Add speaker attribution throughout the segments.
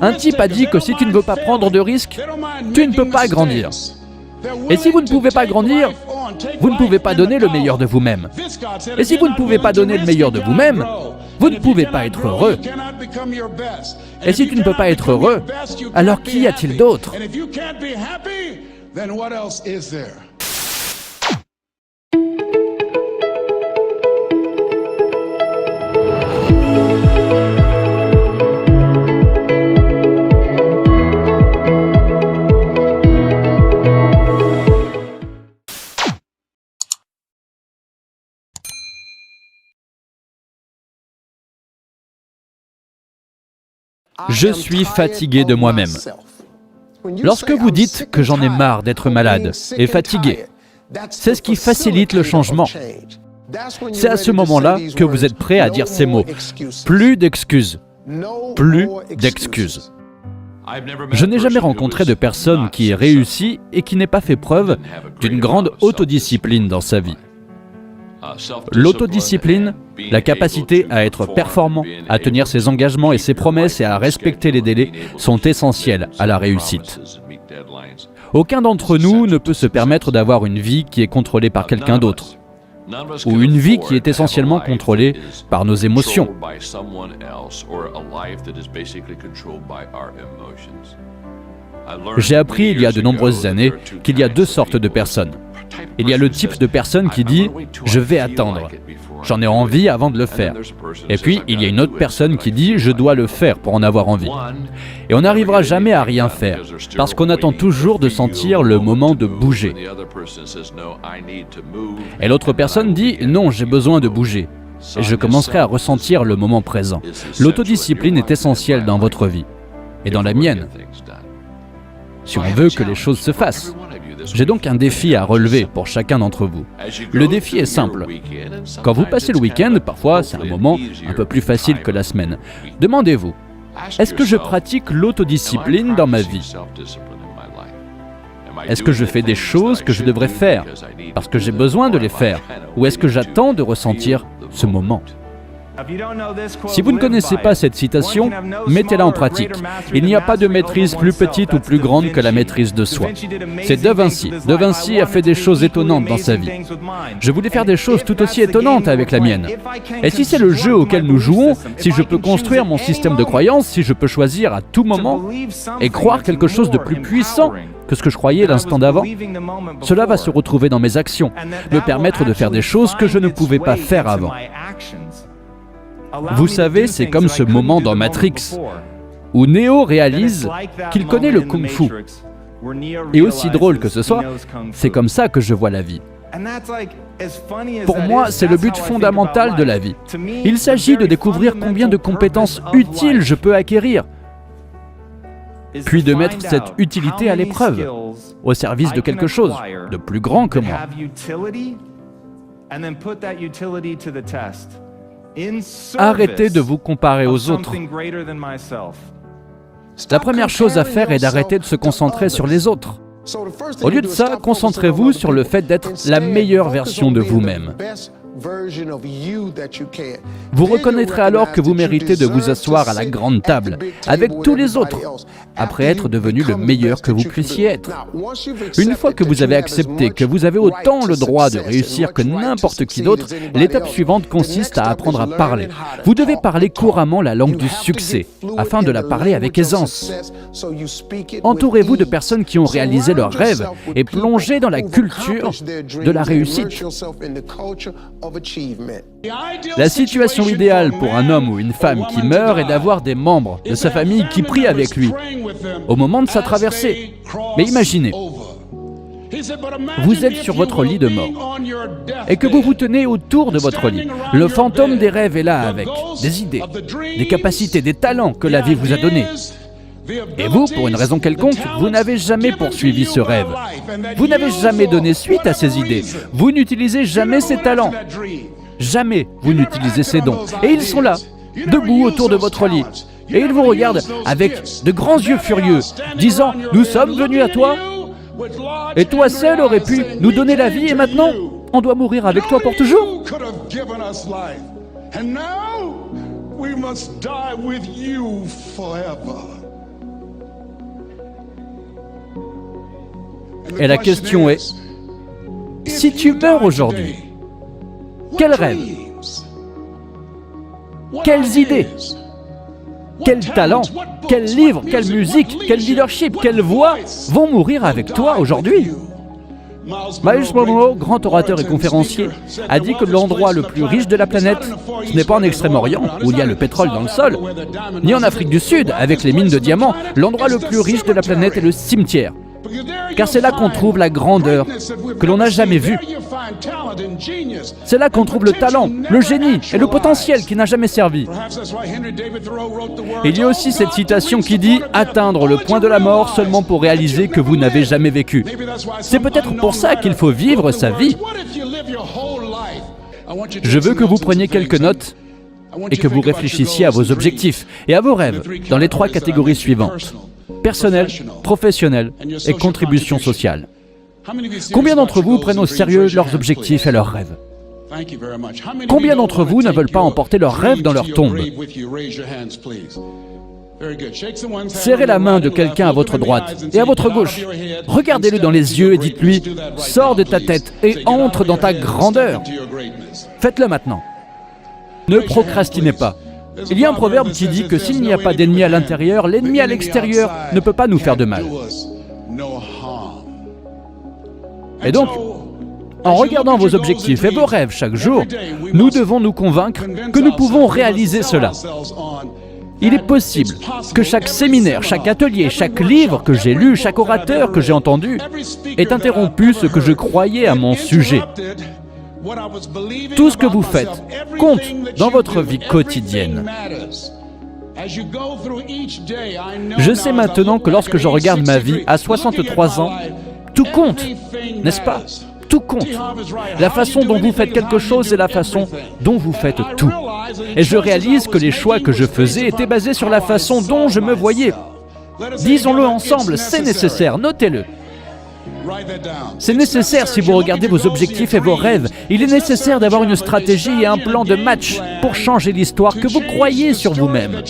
Speaker 1: Un type a dit que si tu ne veux pas prendre de risques, tu ne peux pas grandir. Et si vous ne pouvez pas grandir, vous ne pouvez pas donner le meilleur de vous-même. Et si vous ne pouvez pas donner le meilleur de vous-même, vous ne pouvez pas être heureux. Et si tu ne peux pas être heureux, alors qui y a-t-il d'autre ? Je suis fatigué de moi-même. Lorsque vous dites que j'en ai marre d'être malade et fatigué, c'est ce qui facilite le changement. C'est à ce moment-là que vous êtes prêt à dire ces mots. Plus d'excuses. Plus d'excuses. Je n'ai jamais rencontré de personne qui ait réussi et qui n'ait pas fait preuve d'une grande autodiscipline dans sa vie. L'autodiscipline, la capacité à être performant, à tenir ses engagements et ses promesses et à respecter les délais sont essentielles à la réussite. Aucun d'entre nous ne peut se permettre d'avoir une vie qui est contrôlée par quelqu'un d'autre, ou une vie qui est essentiellement contrôlée par nos émotions. J'ai appris il y a de nombreuses années qu'il y a deux sortes de personnes. Il y a le type de personne qui dit « je vais attendre, j'en ai envie avant de le faire ». Et puis, il y a une autre personne qui dit « je dois le faire pour en avoir envie ». Et on n'arrivera jamais à rien faire, parce qu'on attend toujours de sentir le moment de bouger. Et l'autre personne dit « non, j'ai besoin de bouger ». Et je commencerai à ressentir le moment présent. L'autodiscipline est essentielle dans votre vie, et dans la mienne, si on veut que les choses se fassent. J'ai donc un défi à relever pour chacun d'entre vous. Le défi est simple. Quand vous passez le week-end, parfois c'est un moment un peu plus facile que la semaine. Demandez-vous, est-ce que je pratique l'autodiscipline dans ma vie ? Est-ce que je fais des choses que je devrais faire parce que j'ai besoin de les faire ? Ou est-ce que j'attends de ressentir ce moment ? Si vous ne connaissez pas cette citation, mettez-la en pratique. Il n'y a pas de maîtrise plus petite ou plus grande que la maîtrise de soi. C'est De Vinci. De Vinci a fait des choses étonnantes dans sa vie. Je voulais faire des choses tout aussi étonnantes avec la mienne. Et si c'est le jeu auquel nous jouons, si je peux construire mon système de croyances, si je peux choisir à tout moment et croire quelque chose de plus puissant que ce que je croyais l'instant d'avant, cela va se retrouver dans mes actions, me permettre de faire des choses que je ne pouvais pas faire avant. Vous savez, c'est comme ce moment dans Matrix, où Neo réalise qu'il connaît le Kung-Fu. Et aussi drôle que ce soit, c'est comme ça que je vois la vie. Pour moi, c'est le but fondamental de la vie. Il s'agit de découvrir combien de compétences utiles je peux acquérir, puis de mettre cette utilité à l'épreuve, au service de quelque chose de plus grand que moi. Arrêtez de vous comparer aux autres. La première chose à faire est d'arrêter de se concentrer sur les autres. Au lieu de ça, concentrez-vous sur le fait d'être la meilleure version de vous-même. Vous reconnaîtrez alors que vous méritez de vous asseoir à la grande table avec tous les autres, après être devenu le meilleur que vous puissiez être. Une fois que vous avez accepté que vous avez autant le droit de réussir que n'importe qui d'autre, l'étape suivante consiste à apprendre à parler. Vous devez parler couramment la langue du succès, afin de la parler avec aisance. Entourez-vous de personnes qui ont réalisé leurs rêves et plongez dans la culture de la réussite. La situation idéale pour un homme ou une femme qui meurt est d'avoir des membres de sa famille qui prient avec lui au moment de sa traversée. Mais imaginez, vous êtes sur votre lit de mort et que vous vous tenez autour de votre lit. Le fantôme des rêves est là avec des idées, des capacités, des talents que la vie vous a donnés. Et vous, pour une raison quelconque, vous n'avez jamais poursuivi ce rêve. Vous n'avez jamais donné suite à ces idées. Vous n'utilisez jamais ces talents. Jamais vous n'utilisez ces dons. Et ils sont là, debout autour de votre lit. Et ils vous regardent avec de grands yeux furieux, disant « Nous sommes venus à toi, et toi seul aurais pu nous donner la vie, et maintenant, on doit mourir avec toi pour toujours. »
Speaker 2: We must die with you forever.
Speaker 1: Et la question est, si tu meurs aujourd'hui, quels rêves, quelles idées, quels talents, quels livres, quelle musique, quel leadership, quelle voix vont mourir avec toi aujourd'hui? Miles Monroe, grand orateur et conférencier, a dit que l'endroit le plus riche de la planète, ce n'est pas en Extrême-Orient, où il y a le pétrole dans le sol, ni en Afrique du Sud, avec les mines de diamants. L'endroit le plus riche de la planète est le cimetière. Car c'est là qu'on trouve la grandeur que l'on n'a jamais vue. C'est là qu'on trouve le talent, le génie et le potentiel qui n'a jamais servi. Il y a aussi cette citation qui dit « Atteindre le point de la mort seulement pour réaliser que vous n'avez jamais vécu ». C'est peut-être pour ça qu'il faut vivre sa vie. Je veux que vous preniez quelques notes et que vous réfléchissiez à vos objectifs et à vos rêves dans les 3 catégories suivantes: personnel, professionnel et contribution sociale. Combien d'entre vous prennent au sérieux leurs objectifs et leurs rêves? Combien d'entre vous ne veulent pas emporter leurs rêves dans leur tombe? Serrez la main de quelqu'un à votre droite et à votre gauche. Regardez-le dans les yeux et dites-lui « Sors de ta tête et entre dans ta grandeur ». Faites-le maintenant. Ne procrastinez pas. Il y a un proverbe qui dit que s'il n'y a pas d'ennemi à l'intérieur, l'ennemi à l'extérieur ne peut pas nous faire de mal. Et donc, en regardant vos objectifs et vos rêves chaque jour, nous devons nous convaincre que nous pouvons réaliser cela. Il est possible que chaque séminaire, chaque atelier, chaque livre que j'ai lu, chaque orateur que j'ai entendu ait interrompu ce que je croyais à mon sujet. Tout ce que vous faites compte dans votre vie quotidienne. Je sais maintenant que lorsque je regarde ma vie à 63 ans, tout compte, n'est-ce pas? Tout compte. La façon dont vous faites quelque chose, c'est la façon dont vous faites tout. Et je réalise que les choix que je faisais étaient basés sur la façon dont je me voyais. Disons-le ensemble, c'est nécessaire, notez-le. C'est nécessaire si vous regardez vos objectifs et vos rêves. Il est nécessaire d'avoir une stratégie et un plan de match pour changer l'histoire que vous croyez sur vous-même.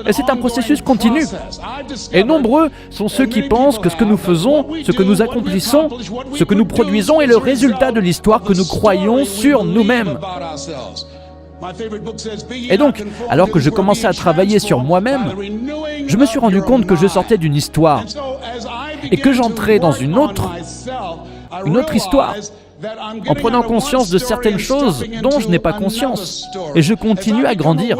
Speaker 1: Et c'est un processus continu. Et nombreux sont ceux qui pensent que ce que nous faisons, ce que nous accomplissons, ce que nous produisons est le résultat de l'histoire que nous croyons sur nous-mêmes. Et donc, alors que je commençais à travailler sur moi-même, je me suis rendu compte que je sortais d'une histoire et que j'entrais dans une autre histoire, en prenant conscience de certaines choses dont je n'ai pas conscience. Et je continue à grandir.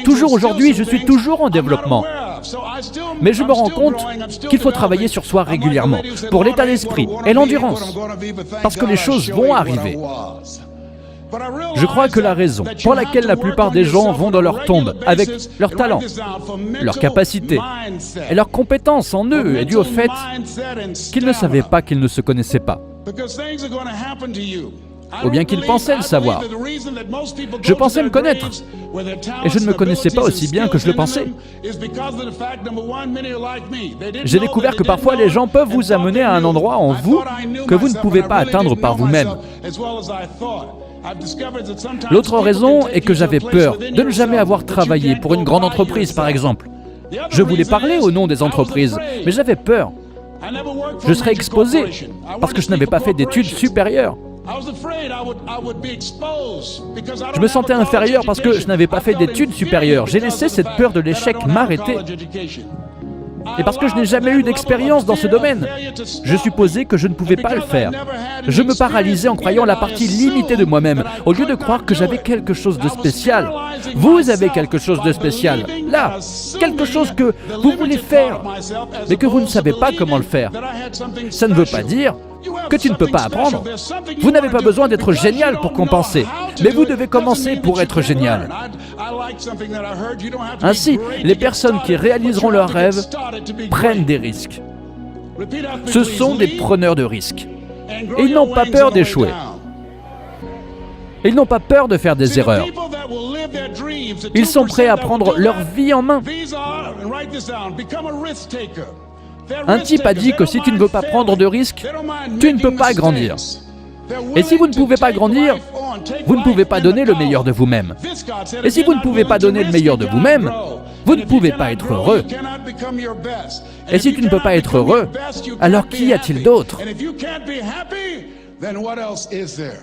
Speaker 1: Toujours aujourd'hui, je suis toujours en développement. Mais je me rends compte qu'il faut travailler sur soi régulièrement, pour l'état d'esprit et l'endurance, parce que les choses vont arriver. Je crois que la raison pour laquelle la plupart des gens vont dans leur tombe avec leurs talents, leurs capacités et leurs compétences en eux est due au fait qu'ils ne savaient pas qu'ils ne se connaissaient pas, ou bien qu'ils pensaient le savoir. Je pensais me connaître, et je ne me connaissais pas aussi bien que je le pensais. J'ai découvert que parfois les gens peuvent vous amener à un endroit en vous que vous ne pouvez pas atteindre par vous-même. L'autre raison est que j'avais peur de ne jamais avoir travaillé pour une grande entreprise, par exemple. Je voulais parler au nom des entreprises, mais j'avais peur. Je serais exposé parce que je n'avais pas fait d'études supérieures. Je me sentais inférieur parce que je n'avais pas fait d'études supérieures. J'ai laissé cette peur de l'échec m'arrêter. Et parce que je n'ai jamais eu d'expérience dans ce domaine, je supposais que je ne pouvais pas le faire. Je me paralysais en croyant la partie limitée de moi-même, au lieu de croire que j'avais quelque chose de spécial. Vous avez quelque chose de spécial, là, quelque chose que vous voulez faire, mais que vous ne savez pas comment le faire. Ça ne veut pas dire que tu ne peux pas apprendre. Vous n'avez pas besoin d'être génial pour compenser, mais vous devez commencer pour être génial. Ainsi, les personnes qui réaliseront leurs rêves prennent des risques. Ce sont des preneurs de risques. Et ils n'ont pas peur d'échouer. Ils n'ont pas peur de faire des erreurs. Ils sont prêts à prendre leur vie en main. Un type a dit que si tu ne veux pas prendre de risques, tu ne peux pas grandir. Et si vous ne pouvez pas grandir, vous ne pouvez pas donner le meilleur de vous-même. Et si vous ne pouvez pas donner le meilleur de vous-même, vous ne pouvez pas être heureux. Et si tu ne peux pas être heureux, alors qu'y a-t-il d'autre ?
Speaker 2: then what else is there?